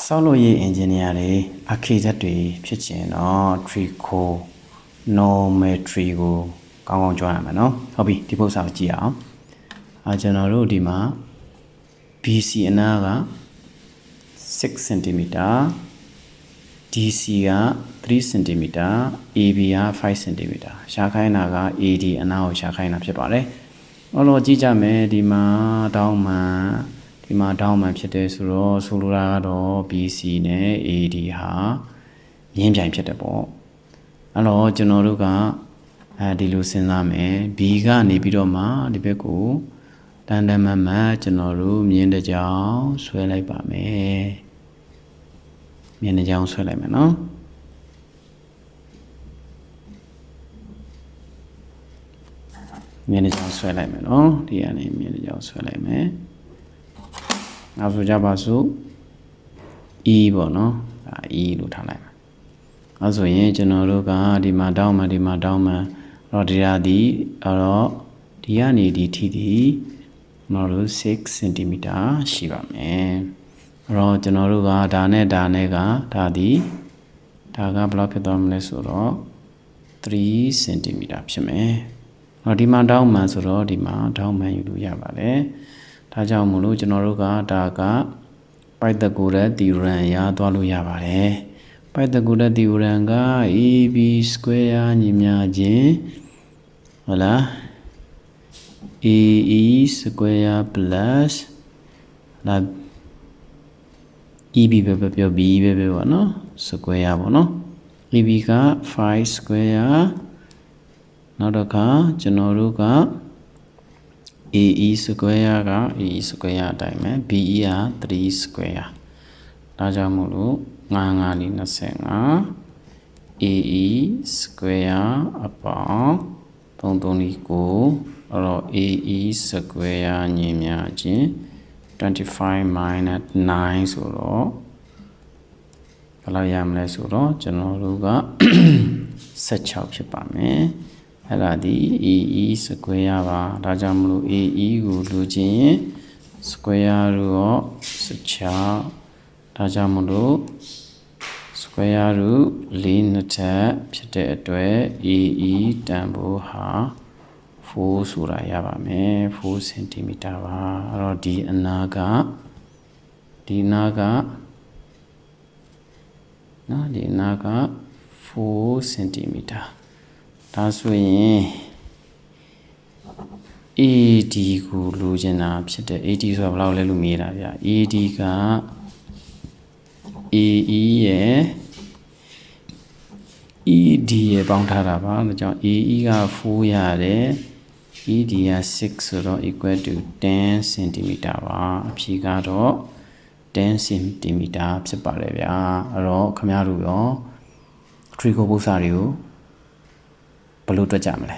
ဆောက်လုပ်ရေး engineer တွေ architect တွေဖြစ်ချင်တော့ trigonometry ကိုကောင်းကောင်းကြွားရမယ်နော်ဟုတ်ပြီဒီပုဒ်စာကိုကြည့်အောင်ကျွန်တော်တို့ဒီမှာ BC အနားက6 cm DC က3 cm AB က5 cm ရှားခိုင်းတာက AD အနားကိုရှားခိုင်းတာဖြစ်ပါတယ်အဲ့တော့ကြည့်ကြမယ်ဒီမှာတောင်းမှန်ဖြစ်တယ်ဆိုတော့ဆိုလိုတာကတော့ BC နဲ့ AD ဟာမြင်းပြိုင်ဖြစ်တယ်ပေါ့အဲ့တော့ကျွန်တော်တို့ကဒီလိုစဉ်းစားမယ် B ကနေပြီးတော့မှဒီဘက်ကိုတန်တန်မတ်မတ်ကျွန်တော်တို့မြင်းတစ်ကြောင်ဆွဲလိုက်ပါမယ်မြင်းတစ်ကြောင်ဆွဲလိုက်မယ်နော်မြင်းတစ်ကြောင်ဆွဲလိုက်မယ်နော်ဒီကနေမြင်းတစ်ကြောင်ဆွဲလိုက်မယ်နောက်ဆိုကြပါစို့ E ပေါ့နော်ဒါ E လို့ထားလိုက်မယ်အဲဆိုရင်ကျွန်တော်တို့ကဒီမှာတောင်းမှတော့ဒီကနေဒီထိဒီကျွန်တော်တို့6 cm ရှိပါမယ်အဲ့တော့ကျွန်တော်တို့ကဒါနဲ့ကဒါကဘယ်လောက်ဖြစ်သွားမလဲဆိုတော့3 cm ဖြစ်မယ်အဲ့တော့ဒီမှာတောင်းမှန်ဆိုတော့ဒီမှာတောင်းမှန်ယူလို့ရပါတယ်ဒါကြောင့်မို့လို့ကျွန်တော်တို့ကဒါကပိုက်တကူတဲ့ theorem ရသွားလို့ရပါတယ်ပိုက်တကူတဲ့ theorem က AB square ညီမျှခြင်းဟုတ်လား AE square plus လာ EB ပဲပြော B ပဲပေါ့နော် square ပေါ့နော် EB က5 square နောက်တော့ကကျွန်တော်တို့ကAE square က AE square အတိုင်းပဲ BE က3 square ဒါကြောင့်မို့လို့9 25 AE square အပေါင်း3 3 9အဲ့တော့ AE square ညီမျှခြင်း25 minus 9ဆိုတော့ဘယ်လောက်ရမလဲဆိုတော့ကျွန်တော်တို့က16ဖြစ်ပါမယ်အဲ့ဒါဒီ AE square ပါဒါကြောင့်မလို့ AE ကိုလိုချင်ရင် square root 16ဒါကြောင့်မလို့ square root 4 နှစ်ထပ်ဖြစ်တဲ့အတွက် AE တန်ဖိုးဟာ4ဆိုတာရပါမယ်4 cm ပါအဲ့တော့ဒီအနာက4 cm ဒါဆိုရင် AD ကိုလိုချင်တာဖြစ်တဲ့ AD ဆိုတာဘယ်လောက်လဲလို့မေးတာဗျ AD က AE ရဲ့ ED ရဲ့ပေါင်းထားတာပါဒါကြောင့် AE က4ရတယ် ED က6ဆိုတော့ equal to 10 cm ပါအဖြေကတော့10 cm ဖြစ်ပါတယ်ဗျာအဲ့တော့ခင်ဗျားတို့ရော trigo ပု္ပ္ပစာတွေကိုဘယ်လိုတွက်ကြမလဲ